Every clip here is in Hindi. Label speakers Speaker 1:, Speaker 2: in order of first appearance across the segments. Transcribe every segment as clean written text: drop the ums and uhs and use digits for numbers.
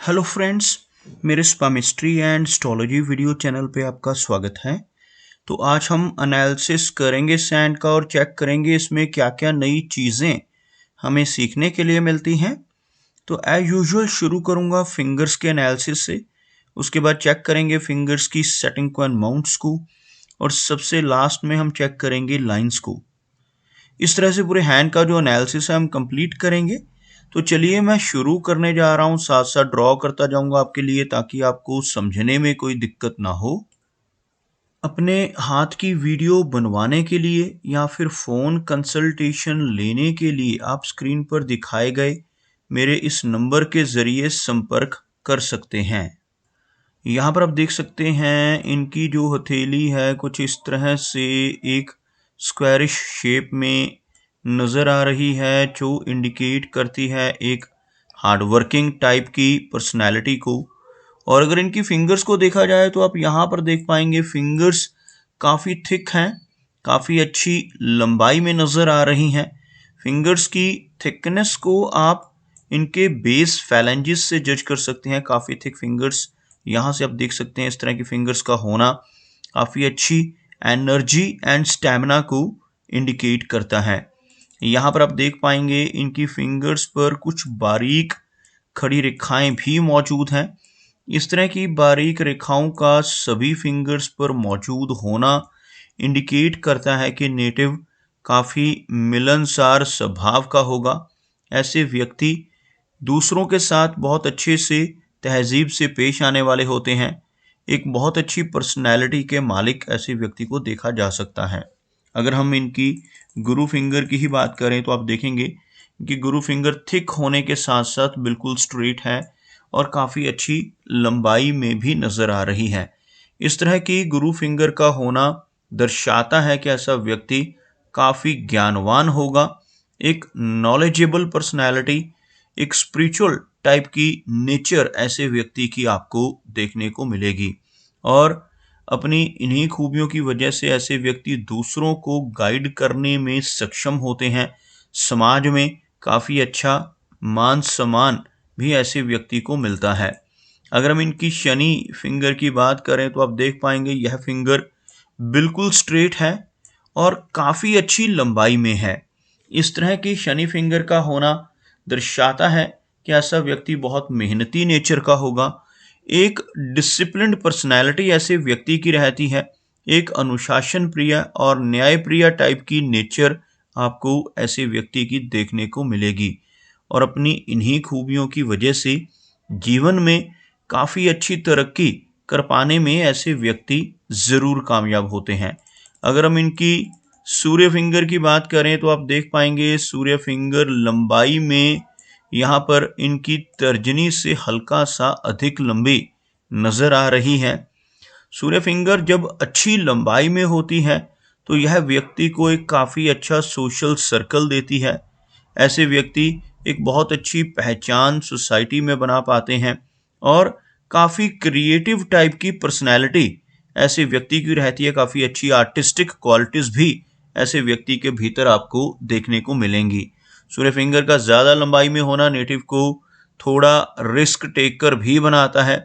Speaker 1: हेलो फ्रेंड्स, मेरे स्पामिस्ट्री एंड एस्ट्रोलॉजी वीडियो चैनल पे आपका स्वागत है। तो आज हम एनालिसिस करेंगे सैंड का और चेक करेंगे इसमें क्या क्या नई चीज़ें हमें सीखने के लिए मिलती हैं। तो एज यूजुअल शुरू करूँगा फिंगर्स के एनालिसिस से, उसके बाद चेक करेंगे फिंगर्स की सेटिंग को एंड माउंट्स को, और सबसे लास्ट में हम चेक करेंगे लाइंस को। इस तरह से पूरे हैंड का जो एनालिसिस है हम कंप्लीट करेंगे। तो चलिए मैं शुरू करने जा रहा हूँ, साथ साथ ड्रॉ करता जाऊंगा आपके लिए ताकि आपको समझने में कोई दिक्कत ना हो। अपने हाथ की वीडियो बनवाने के लिए या फिर फ़ोन कंसल्टेशन लेने के लिए आप स्क्रीन पर दिखाए गए मेरे इस नंबर के ज़रिए संपर्क कर सकते हैं। यहाँ पर आप देख सकते हैं इनकी जो हथेली है कुछ इस तरह से एक स्क्वायरिश शेप में नज़र आ रही है, जो इंडिकेट करती है एक हार्डवर्किंग टाइप की पर्सनैलिटी को। और अगर इनकी फिंगर्स को देखा जाए तो आप यहाँ पर देख पाएंगे फिंगर्स काफ़ी थिक हैं, काफ़ी अच्छी लंबाई में नज़र आ रही हैं। फिंगर्स की थिकनेस को आप इनके बेस फैलेंजिस से जज कर सकते हैं। काफ़ी थिक फिंगर्स यहाँ से आप देख सकते हैं। इस तरह की फिंगर्स का होना काफ़ी अच्छी एनर्जी एंड स्टैमिना को इंडिकेट करता है। यहाँ पर आप देख पाएंगे इनकी फिंगर्स पर कुछ बारीक खड़ी रेखाएं भी मौजूद हैं। इस तरह की बारीक रेखाओं का सभी फिंगर्स पर मौजूद होना इंडिकेट करता है कि नेटिव काफ़ी मिलनसार स्वभाव का होगा। ऐसे व्यक्ति दूसरों के साथ बहुत अच्छे से तहजीब से पेश आने वाले होते हैं। एक बहुत अच्छी पर्सनैलिटी के मालिक ऐसे व्यक्ति को देखा जा सकता है। अगर हम इनकी गुरु फिंगर की ही बात करें तो आप देखेंगे कि गुरु फिंगर थिक होने के साथ साथ बिल्कुल स्ट्रेट है और काफ़ी अच्छी लंबाई में भी नज़र आ रही है। इस तरह की गुरु फिंगर का होना दर्शाता है कि ऐसा व्यक्ति काफ़ी ज्ञानवान होगा, एक नॉलेजेबल पर्सनैलिटी, एक स्पिरिचुअल टाइप की नेचर ऐसे व्यक्ति की आपको देखने को मिलेगी। और अपनी इन्हीं खूबियों की वजह से ऐसे व्यक्ति दूसरों को गाइड करने में सक्षम होते हैं। समाज में काफ़ी अच्छा मान सम्मान भी ऐसे व्यक्ति को मिलता है। अगर हम इनकी शनि फिंगर की बात करें तो आप देख पाएंगे यह फिंगर बिल्कुल स्ट्रेट है और काफ़ी अच्छी लंबाई में है। इस तरह की शनि फिंगर का होना दर्शाता है कि ऐसा व्यक्ति बहुत मेहनती नेचर का होगा। एक डिसिप्लिन्ड पर्सनैलिटी ऐसे व्यक्ति की रहती है। एक अनुशासन प्रिय और न्याय प्रिय टाइप की नेचर आपको ऐसे व्यक्ति की देखने को मिलेगी। और अपनी इन्हीं खूबियों की वजह से जीवन में काफ़ी अच्छी तरक्की कर पाने में ऐसे व्यक्ति ज़रूर कामयाब होते हैं। अगर हम इनकी सूर्य फिंगर की बात करें तो आप देख पाएंगे सूर्य फिंगर लंबाई में यहाँ पर इनकी तर्जनी से हल्का सा अधिक लंबी नज़र आ रही है। सूर्य फिंगर जब अच्छी लंबाई में होती है तो यह व्यक्ति को एक काफ़ी अच्छा सोशल सर्कल देती है। ऐसे व्यक्ति एक बहुत अच्छी पहचान सोसाइटी में बना पाते हैं और काफ़ी क्रिएटिव टाइप की पर्सनैलिटी ऐसे व्यक्ति की रहती है। काफ़ी अच्छी आर्टिस्टिक क्वालिटीज़ भी ऐसे व्यक्ति के भीतर आपको देखने को मिलेंगी। सूर्य फिंगर का ज़्यादा लंबाई में होना नेटिव को थोड़ा रिस्क टेकर भी बनाता है।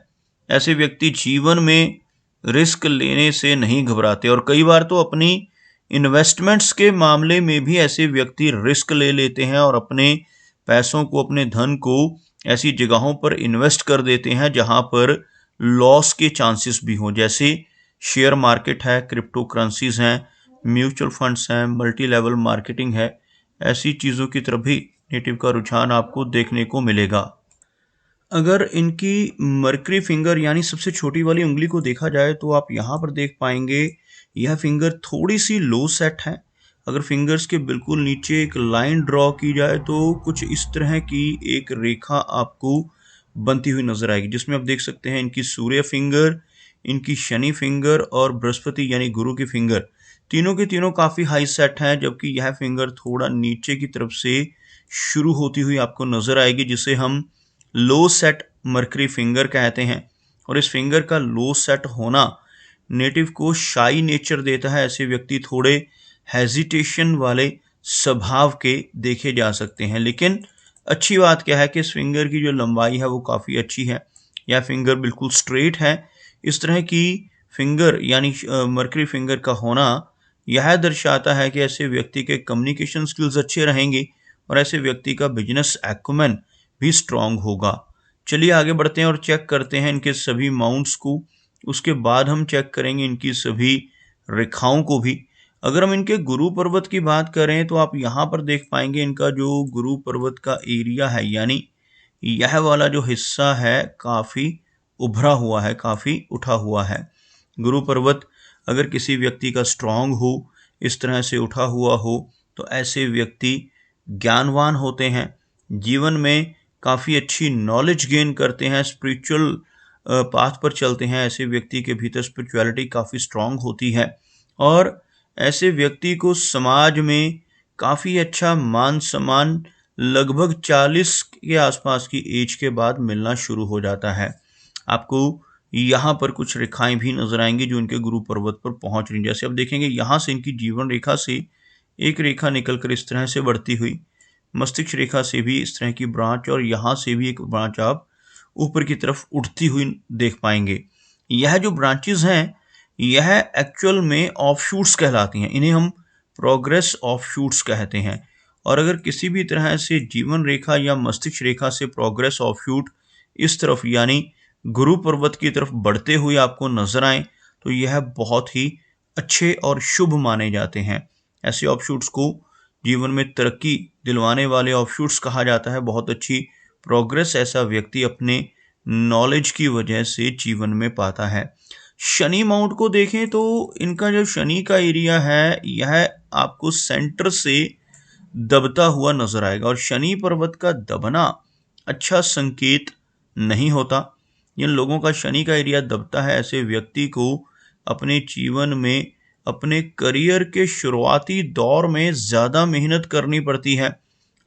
Speaker 1: ऐसे व्यक्ति जीवन में रिस्क लेने से नहीं घबराते और कई बार तो अपनी इन्वेस्टमेंट्स के मामले में भी ऐसे व्यक्ति रिस्क ले लेते हैं और अपने पैसों को, अपने धन को ऐसी जगहों पर इन्वेस्ट कर देते हैं जहां पर लॉस के चांसेस भी हों, जैसे शेयर मार्केट है, क्रिप्टो करेंसीज हैं, म्यूचुअल फंड्स हैं, मल्टी लेवल मार्केटिंग है। ऐसी चीज़ों की तरफ भी नेटिव का रुझान आपको देखने को मिलेगा। अगर इनकी मरकरी फिंगर यानी सबसे छोटी वाली उंगली को देखा जाए तो आप यहाँ पर देख पाएंगे यह फिंगर थोड़ी सी लो सेट है। अगर फिंगर्स के बिल्कुल नीचे एक लाइन ड्रॉ की जाए तो कुछ इस तरह की एक रेखा आपको बनती हुई नजर आएगी, जिसमें आप देख सकते हैं इनकी सूर्य फिंगर, इनकी शनि फिंगर और बृहस्पति यानी गुरु की फिंगर, तीनों के तीनों काफ़ी हाई सेट हैं। जबकि यह फिंगर थोड़ा नीचे की तरफ से शुरू होती हुई आपको नज़र आएगी, जिसे हम लो सेट मरकरी फिंगर कहते हैं। और इस फिंगर का लो सेट होना नेटिव को शाई नेचर देता है। ऐसे व्यक्ति थोड़े हेजिटेशन वाले स्वभाव के देखे जा सकते हैं, लेकिन अच्छी बात क्या है कि इस फिंगर की जो लंबाई है वो काफ़ी अच्छी है, यह फिंगर बिल्कुल स्ट्रेट है। इस तरह की फिंगर यानी मर्करी फिंगर का होना यह दर्शाता है कि ऐसे व्यक्ति के कम्युनिकेशन स्किल्स अच्छे रहेंगे और ऐसे व्यक्ति का बिजनेस एक्युमेन भी स्ट्रांग होगा। चलिए आगे बढ़ते हैं और चेक करते हैं इनके सभी माउंट्स को। उसके बाद हम चेक करेंगे इनकी सभी रेखाओं को भी। अगर हम इनके गुरु पर्वत की बात करें तो आप यहाँ पर देख पाएंगे इनका जो गुरु पर्वत का एरिया है, यानी यह वाला जो हिस्सा है काफ़ी उभरा हुआ है, काफ़ी उठा हुआ है। गुरु पर्वत अगर किसी व्यक्ति का स्ट्रांग हो, इस तरह से उठा हुआ हो, तो ऐसे व्यक्ति ज्ञानवान होते हैं, जीवन में काफ़ी अच्छी नॉलेज गेन करते हैं, स्पिरिचुअल पाथ पर चलते हैं। ऐसे व्यक्ति के भीतर स्पिरिचुअलिटी काफ़ी स्ट्रांग होती है और ऐसे व्यक्ति को समाज में काफ़ी अच्छा मान सम्मान लगभग 40 के आसपास की एज के बाद मिलना शुरू हो जाता है। आपको यहाँ पर कुछ रेखाएं भी नजर आएंगी जो इनके गुरु पर्वत पर पहुंच रही हैं। जैसे आप देखेंगे यहाँ से इनकी जीवन रेखा से एक रेखा निकलकर इस तरह से बढ़ती हुई, मस्तिष्क रेखा से भी इस तरह की ब्रांच और यहाँ से भी एक ब्रांच आप ऊपर की तरफ उठती हुई देख पाएंगे। यह जो ब्रांचेस हैं यह एक्चुअल में ऑफशूट्स कहलाती हैं, इन्हें हम प्रोग्रेस ऑफशूट्स कहते हैं। और अगर किसी भी तरह से जीवन रेखा या मस्तिष्क रेखा से प्रोग्रेस ऑफशूट इस तरफ यानी गुरु पर्वत की तरफ बढ़ते हुए आपको नजर आए तो यह बहुत ही अच्छे और शुभ माने जाते हैं। ऐसे ऑफशूट्स को जीवन में तरक्की दिलवाने वाले ऑफशूट्स कहा जाता है। बहुत अच्छी प्रोग्रेस ऐसा व्यक्ति अपने नॉलेज की वजह से जीवन में पाता है। शनि माउंट को देखें तो इनका जो शनि का एरिया है यह आपको सेंटर से दबता हुआ नजर आएगा और शनि पर्वत का दबना अच्छा संकेत नहीं होता। जिन लोगों का शनि का एरिया दबता है ऐसे व्यक्ति को अपने जीवन में अपने करियर के शुरुआती दौर में ज़्यादा मेहनत करनी पड़ती है,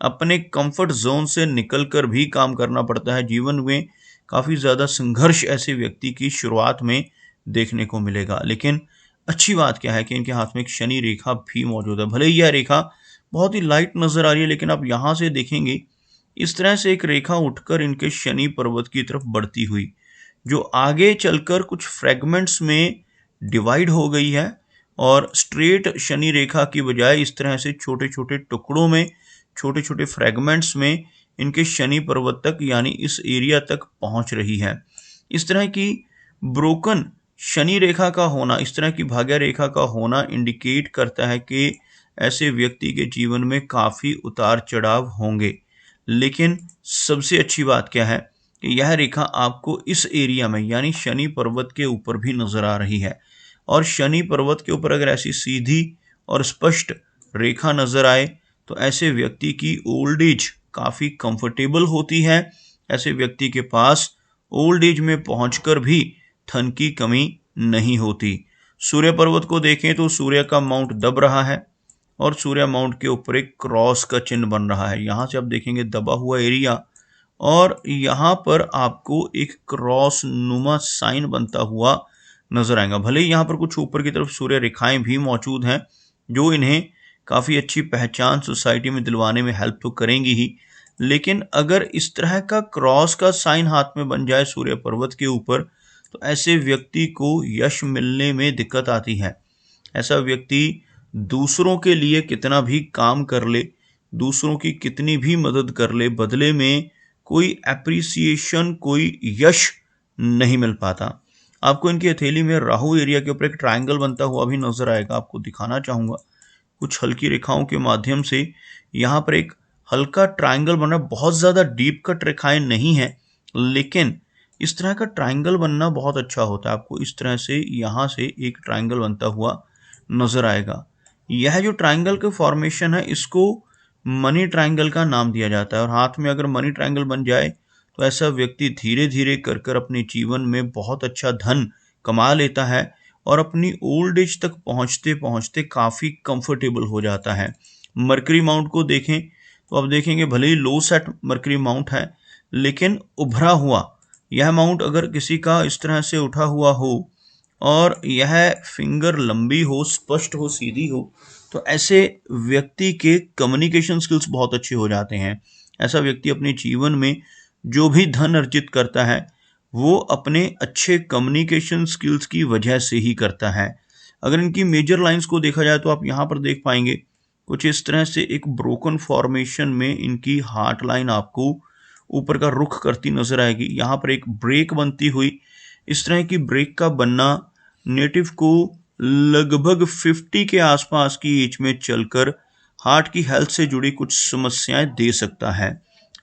Speaker 1: अपने कंफर्ट जोन से निकलकर भी काम करना पड़ता है। जीवन में काफ़ी ज़्यादा संघर्ष ऐसे व्यक्ति की शुरुआत में देखने को मिलेगा। लेकिन अच्छी बात क्या है कि इनके हाथ में एक शनि रेखा भी मौजूद है। भले ही यह रेखा बहुत ही लाइट नज़र आ रही है लेकिन आप यहाँ से देखेंगे इस तरह से एक रेखा उठकर इनके शनि पर्वत की तरफ बढ़ती हुई जो आगे चलकर कुछ फ्रेगमेंट्स में डिवाइड हो गई है और स्ट्रेट शनि रेखा की बजाय इस तरह से छोटे छोटे टुकड़ों में, छोटे छोटे फ्रेगमेंट्स में इनके शनि पर्वत तक यानी इस एरिया तक पहुंच रही है। इस तरह की ब्रोकन शनि रेखा का होना, इस तरह की भाग्य रेखा का होना इंडिकेट करता है कि ऐसे व्यक्ति के जीवन में काफ़ी उतार चढ़ाव होंगे। लेकिन सबसे अच्छी बात क्या है कि यह रेखा आपको इस एरिया में यानी शनि पर्वत के ऊपर भी नजर आ रही है और शनि पर्वत के ऊपर अगर ऐसी सीधी और स्पष्ट रेखा नजर आए तो ऐसे व्यक्ति की ओल्ड एज काफ़ी कंफर्टेबल होती है। ऐसे व्यक्ति के पास ओल्ड एज में पहुंचकर भी धन की कमी नहीं होती। सूर्य पर्वत को देखें तो सूर्य का माउंट दब रहा है और सूर्य माउंट के ऊपर एक क्रॉस का चिन्ह बन रहा है। यहाँ से आप देखेंगे दबा हुआ एरिया और यहाँ पर आपको एक क्रॉस नुमा साइन बनता हुआ नजर आएगा। भले ही यहाँ पर कुछ ऊपर की तरफ सूर्य रेखाएं भी मौजूद हैं जो इन्हें काफ़ी अच्छी पहचान सोसाइटी में दिलवाने में हेल्प तो करेंगी ही, लेकिन अगर इस तरह का क्रॉस का साइन हाथ में बन जाए सूर्य पर्वत के ऊपर तो ऐसे व्यक्ति को यश मिलने में दिक्कत आती है। ऐसा व्यक्ति दूसरों के लिए कितना भी काम कर ले, दूसरों की कितनी भी मदद कर ले, बदले में कोई एप्रिसिएशन, कोई यश नहीं मिल पाता। आपको इनकी हथेली में राहु एरिया के ऊपर एक ट्रायंगल बनता हुआ भी नजर आएगा। आपको दिखाना चाहूँगा कुछ हल्की रेखाओं के माध्यम से। यहाँ पर एक हल्का ट्रायंगल बना, बहुत ज़्यादा डीप कट रेखाएं नहीं है लेकिन इस तरह का ट्रायंगल बनना बहुत अच्छा होता है। आपको इस तरह से यहाँ से एक ट्रायंगल बनता हुआ नजर आएगा। यह जो ट्रायंगल का फॉर्मेशन है इसको मनी ट्रायंगल का नाम दिया जाता है और हाथ में अगर मनी ट्रायंगल बन जाए तो ऐसा व्यक्ति धीरे धीरे कर कर अपने जीवन में बहुत अच्छा धन कमा लेता है और अपनी ओल्ड एज तक पहुंचते पहुंचते काफ़ी कंफर्टेबल हो जाता है। मरकरी माउंट को देखें तो आप देखेंगे भले ही लो सेट मरकरी माउंट है लेकिन उभरा हुआ यह माउंट अगर किसी का इस तरह से उठा हुआ हो और यह फिंगर लंबी हो, स्पष्ट हो, सीधी हो तो ऐसे व्यक्ति के कम्युनिकेशन स्किल्स बहुत अच्छे हो जाते हैं। ऐसा व्यक्ति अपने जीवन में जो भी धन अर्जित करता है वो अपने अच्छे कम्युनिकेशन स्किल्स की वजह से ही करता है। अगर इनकी मेजर लाइंस को देखा जाए तो आप यहाँ पर देख पाएंगे कुछ इस तरह से एक ब्रोकन फॉर्मेशन में इनकी हार्ट लाइन आपको ऊपर का रुख करती नजर आएगी। यहाँ पर एक ब्रेक बनती हुई, इस तरह की ब्रेक का बनना नेटिव को लगभग 50 के आसपास की एज में चलकर हार्ट की हेल्थ से जुड़ी कुछ समस्याएं दे सकता है।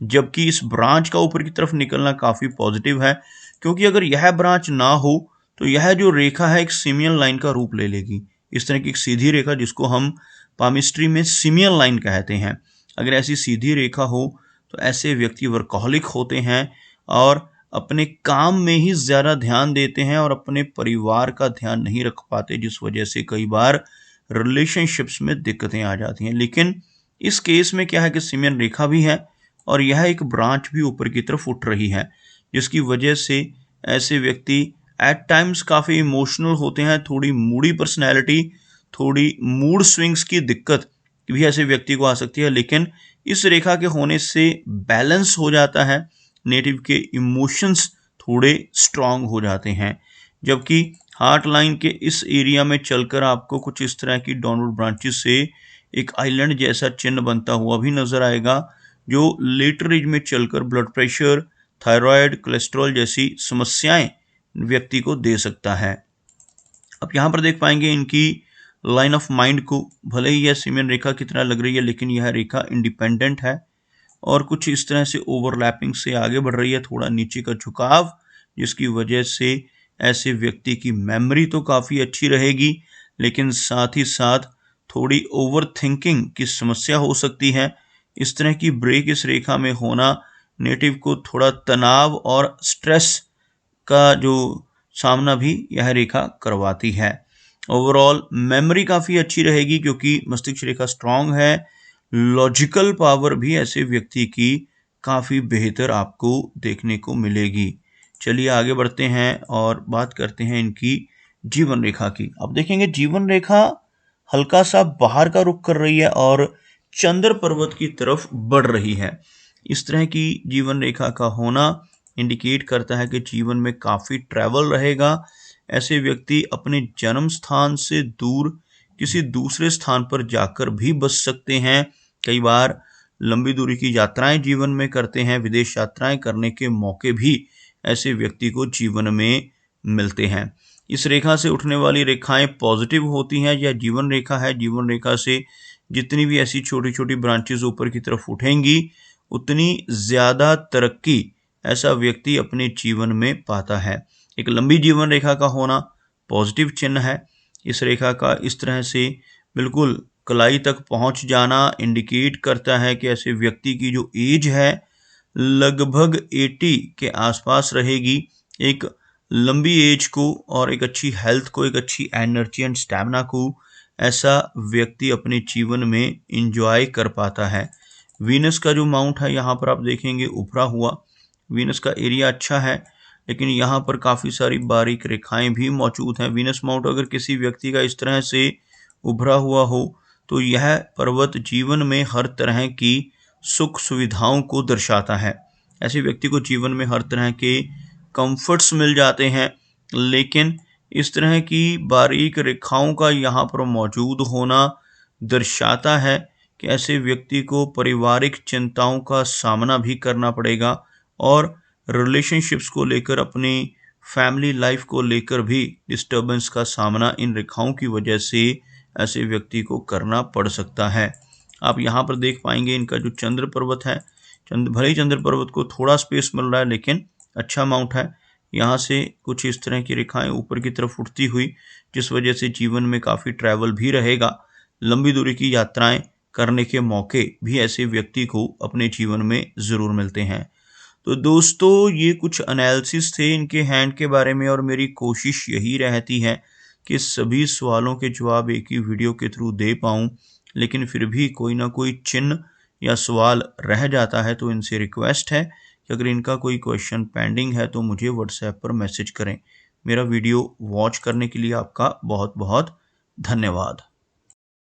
Speaker 1: जबकि इस ब्रांच का ऊपर की तरफ निकलना काफी पॉजिटिव है, क्योंकि अगर यह ब्रांच ना हो तो यह जो रेखा है एक सिमियन लाइन का रूप ले लेगी। इस तरह की एक सीधी रेखा जिसको हम पामिस्ट्री में सिमियन लाइन कहते हैं, अगर ऐसी सीधी रेखा हो तो ऐसे व्यक्ति वर्कहोलिक होते हैं और अपने काम में ही ज्यादा ध्यान देते हैं और अपने परिवार का ध्यान नहीं रख पाते, जिस वजह से कई बार रिलेशनशिप्स में दिक्कतें आ जाती हैं। लेकिन इस केस में क्या है कि सिमियन रेखा भी है और यह एक ब्रांच भी ऊपर की तरफ उठ रही है, जिसकी वजह से ऐसे व्यक्ति एट टाइम्स काफी इमोशनल होते हैं, थोड़ी मूडी पर्सनैलिटी, थोड़ी मूड स्विंग्स की दिक्कत भी ऐसे व्यक्ति को आ सकती है। लेकिन इस रेखा के होने से बैलेंस हो जाता है, नेटिव के इमोशंस थोड़े स्ट्रांग हो जाते हैं। जबकि हार्ट लाइन के इस एरिया में चलकर आपको कुछ इस तरह की डाउनवर्ड ब्रांचेस से एक आइलैंड जैसा चिन्ह बनता हुआ भी नजर आएगा, जो लेटर एज में चलकर ब्लड प्रेशर, थायराइड, कोलेस्ट्रॉल जैसी समस्याएं व्यक्ति को दे सकता है। अब यहाँ पर देख पाएंगे इनकी लाइन ऑफ माइंड को, भले ही यह सिमियन रेखा की तरह लग रही है लेकिन यह रेखा इंडिपेंडेंट है और कुछ इस तरह से ओवरलैपिंग से आगे बढ़ रही है, थोड़ा नीचे का झुकाव, जिसकी वजह से ऐसे व्यक्ति की मेमोरी तो काफ़ी अच्छी रहेगी लेकिन साथ ही साथ थोड़ी ओवर थिंकिंग की समस्या हो सकती है। इस तरह की ब्रेक इस रेखा में होना नेटिव को थोड़ा तनाव और स्ट्रेस का जो सामना भी यह रेखा करवाती है। ओवरऑल मेमोरी काफ़ी अच्छी रहेगी क्योंकि मस्तिष्क रेखा स्ट्रांग है। लॉजिकल पावर भी ऐसे व्यक्ति की काफ़ी बेहतर आपको देखने को मिलेगी। चलिए आगे बढ़ते हैं और बात करते हैं इनकी जीवन रेखा की। अब देखेंगे जीवन रेखा हल्का सा बाहर का रुख कर रही है और चंद्र पर्वत की तरफ बढ़ रही है। इस तरह की जीवन रेखा का होना इंडिकेट करता है कि जीवन में काफ़ी ट्रैवल रहेगा। ऐसे व्यक्ति अपने जन्म स्थान से दूर किसी दूसरे स्थान पर जाकर भी बस सकते हैं। कई बार लंबी दूरी की यात्राएं जीवन में करते हैं, विदेश यात्राएं करने के मौके भी ऐसे व्यक्ति को जीवन में मिलते हैं। इस रेखा से उठने वाली रेखाएं पॉजिटिव होती हैं। यह जीवन रेखा है, जीवन रेखा से जितनी भी ऐसी छोटी छोटी ब्रांचेस ऊपर की तरफ उठेंगी उतनी ज़्यादा तरक्की ऐसा व्यक्ति अपने जीवन में पाता है। एक लंबी जीवन रेखा का होना पॉजिटिव चिन्ह है। इस रेखा का इस तरह से बिल्कुल कलाई तक पहुंच जाना इंडिकेट करता है कि ऐसे व्यक्ति की जो एज है लगभग 80 के आसपास रहेगी। एक लंबी एज को और एक अच्छी हेल्थ को, एक अच्छी एनर्जी एंड स्टैमिना को ऐसा व्यक्ति अपने जीवन में इंजॉय कर पाता है। वीनस का जो माउंट है यहाँ पर आप देखेंगे उभरा हुआ, वीनस का एरिया अच्छा है लेकिन यहाँ पर काफ़ी सारी बारीक रेखाएं भी मौजूद हैं। वीनस माउंट अगर किसी व्यक्ति का इस तरह से उभरा हुआ हो तो यह पर्वत जीवन में हर तरह की सुख सुविधाओं को दर्शाता है। ऐसे व्यक्ति को जीवन में हर तरह के कंफर्ट्स मिल जाते हैं, लेकिन इस तरह की बारीक रेखाओं का यहाँ पर मौजूद होना दर्शाता है कि ऐसे व्यक्ति को पारिवारिक चिंताओं का सामना भी करना पड़ेगा और रिलेशनशिप्स को लेकर, अपनी फैमिली लाइफ को लेकर भी डिस्टर्बेंस का सामना इन रेखाओं की वजह से ऐसे व्यक्ति को करना पड़ सकता है। आप यहाँ पर देख पाएंगे इनका जो चंद्र पर्वत है, भले ही चंद्र पर्वत को थोड़ा स्पेस मिल रहा है लेकिन अच्छा माउंट है। यहाँ से कुछ इस तरह की रेखाएं ऊपर की तरफ उठती हुई, जिस वजह से जीवन में काफ़ी ट्रैवल भी रहेगा। लंबी दूरी की यात्राएं करने के मौके भी ऐसे व्यक्ति को अपने जीवन में ज़रूर मिलते हैं। तो दोस्तों ये कुछ एनालिसिस थे इनके हैंड के बारे में और मेरी कोशिश यही रहती है कि सभी सवालों के जवाब एक ही वीडियो के थ्रू दे पाऊँ, लेकिन फिर भी कोई ना कोई चिन्ह या सवाल रह जाता है तो इनसे रिक्वेस्ट है कि अगर इनका कोई क्वेश्चन पेंडिंग है तो मुझे व्हाट्सएप पर मैसेज करें। मेरा वीडियो वॉच करने के लिए आपका बहुत बहुत धन्यवाद।